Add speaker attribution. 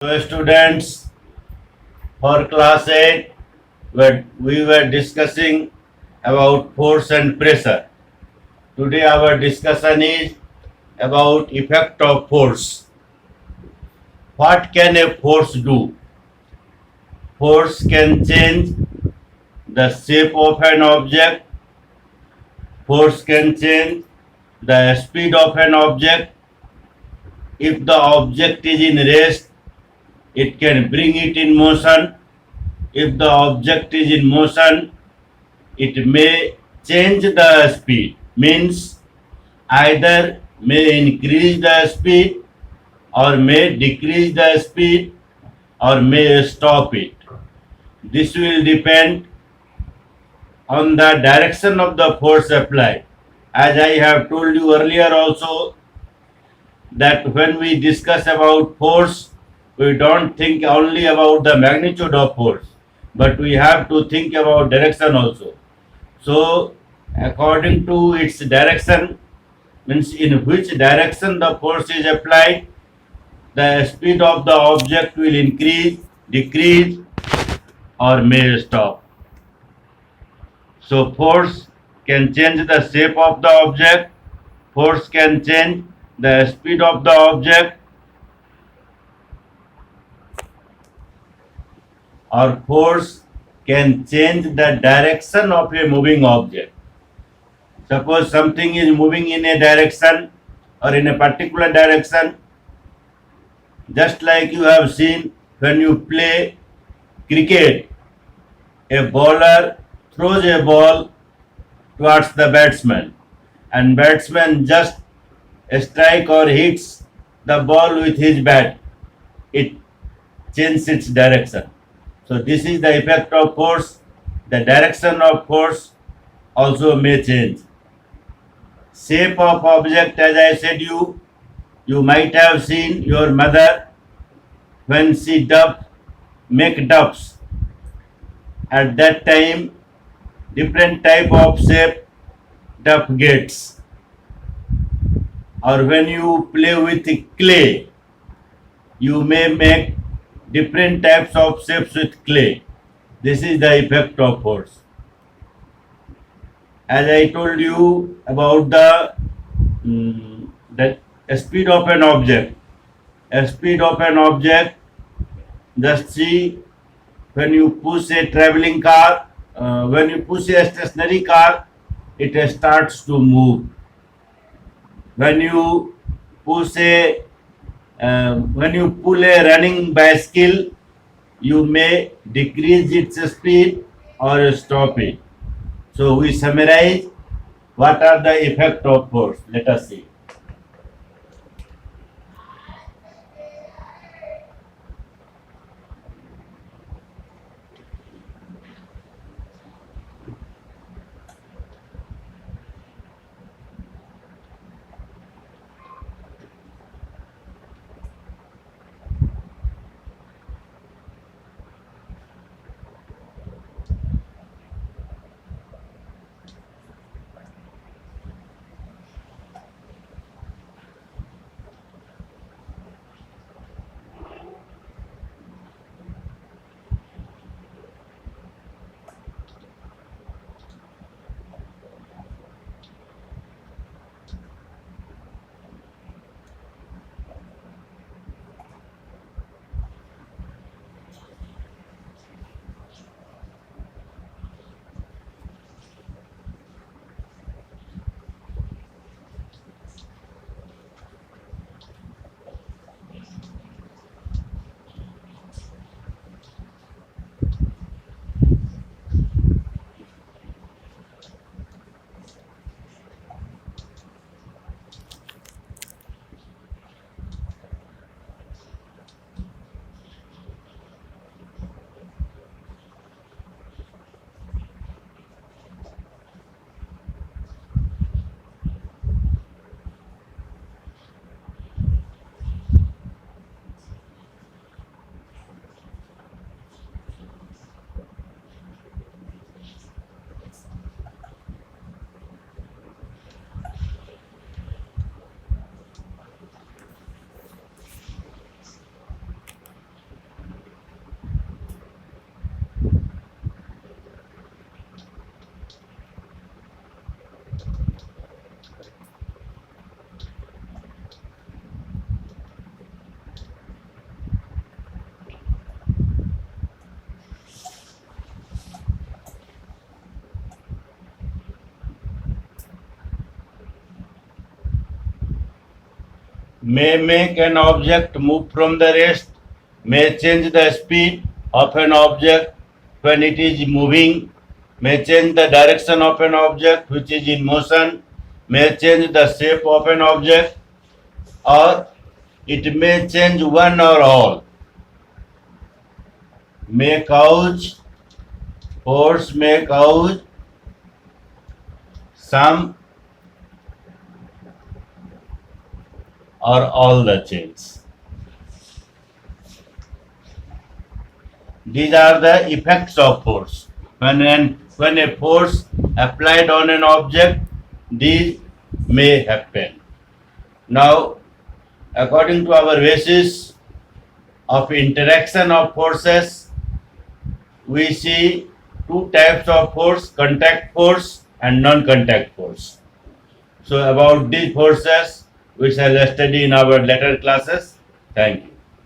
Speaker 1: So students, for class 8, we were discussing about force and pressure. Today our discussion is about effect of force. What can a force do? Force can change the shape of an object. Force can change the speed of an object. If the object is in rest, it can bring it in motion. If the object is in motion, it may change the speed, means either may increase the speed or may decrease the speed or may stop it. This will depend on the direction of the force applied. As I have told you earlier also, that when we discuss about force, we don't think only about the magnitude of force, but we have to think about direction also. So, according to its direction, means in which direction the force is applied, the speed of the object will increase, decrease, or may stop. So, force can change the shape of the object, force can change the speed of the object, or force can change the direction of a moving object. Suppose something is moving in a direction or in a particular direction, just like you have seen when you play cricket, a bowler throws a ball towards the batsman, and batsman just strike or hits the ball with his bat. It changes its direction. So this is the effect of force. The direction of force also may change. Shape of object, as I said you might have seen your mother when she make ducks. At that time, different type of shape duck gets. Or when you play with clay, you may make different types of shapes with clay. This is the effect of force. As I told you about the speed of an object. A speed of an object, just see when you push a traveling car, when you push a stationary car, it starts to move. When you push a when you pull a running bicycle, you may decrease its speed or stop it. So we summarize what are the effect of force. Let us see. may make an object move from the rest, may change the speed of an object when it is moving, may change the direction of an object which is in motion, may change the shape of an object, or it may change one or all. May cause, force may cause some or all the change. These are the effects of force. When a force applied on an object, these may happen. Now, according to our basis of interaction of forces, we see two types of force, contact force and non-contact force. So about these forces, we shall study in our later classes. Thank you.